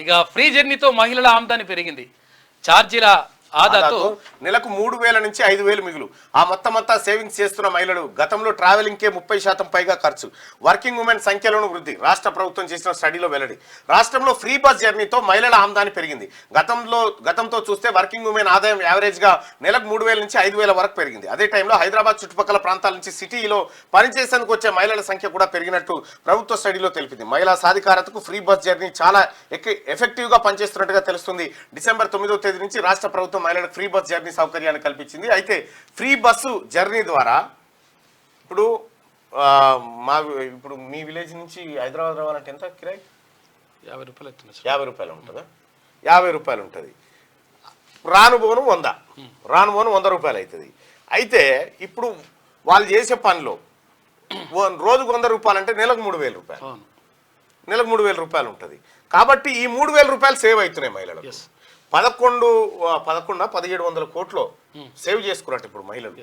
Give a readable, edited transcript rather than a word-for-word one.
ఇక ఫ్రీ జర్నీతో మహిళల ఆమదాని పెరిగింది. ఛార్జీల ఆదాతో నెలకు 3,000 నుంచి 5,000 మిగులు. ఆ మొత్తమంతా సేవింగ్స్ చేస్తున్న మహిళలు. గతంలో ట్రావెలింగ్కే 30% పైగా ఖర్చు. వర్కింగ్ ఉమెన్ సంఖ్యలోనూ వృద్ధి. రాష్ట్ర ప్రభుత్వం చేసిన స్టడీలో వెల్లడి. రాష్ట్రంలో ఫ్రీ బస్ జర్నీతో మహిళల ఆమదాని పెరిగింది. గతంతో చూస్తే వర్కింగ్ ఉమెన్ ఆదాయం యావరేజ్గా నెలకు 3,000 నుంచి 5,000 వరకు పెరిగింది. అదే టైంలో హైదరాబాద్ చుట్టుపక్కల ప్రాంతాల నుంచి సిటీలో పనిచేసేందుకు వచ్చే మహిళల సంఖ్య కూడా పెరిగినట్టు ప్రభుత్వ స్టడీలో తెలిపింది. మహిళా సాధికారతకు ఫ్రీ బస్ జర్నీ చాలా ఎఫెక్టివ్గా పనిచేస్తున్నట్టుగా తెలుస్తుంది. డిసెంబర్ 9వ తేదీ నుంచి రాష్ట్ర ప్రభుత్వం మహిళలకు ఫ్రీ బస్ జర్నీ సౌకర్యాన్ని కల్పించింది. అయితే ఫ్రీ బస్సు జర్నీ ద్వారా ఇప్పుడు మీ విలేజ్ నుంచి హైదరాబాద్ రావాలంటే ఎంత కిరాయి? 50 రూపాయలు అవుతుంది. 50 రూపాయలు ఉంటుందా? 50 రూపాయలు ఉంటుంది. రాను పోను 100 రూపాయలు అవుతుంది. అయితే ఇప్పుడు వాళ్ళు చేసే పనిలో రోజుకు 100 రూపాయలు అంటే నెలకు 3,000 రూపాయలు. నెలకు 3,000 రూపాయలు ఉంటుంది. కాబట్టి ఈ 3,000 రూపాయలు సేవ్ అవుతున్నాయి మహిళలకు. 1700 కోట్లు సేవ్ చేసుకున్నట్టు ఇప్పుడు మహిళలు.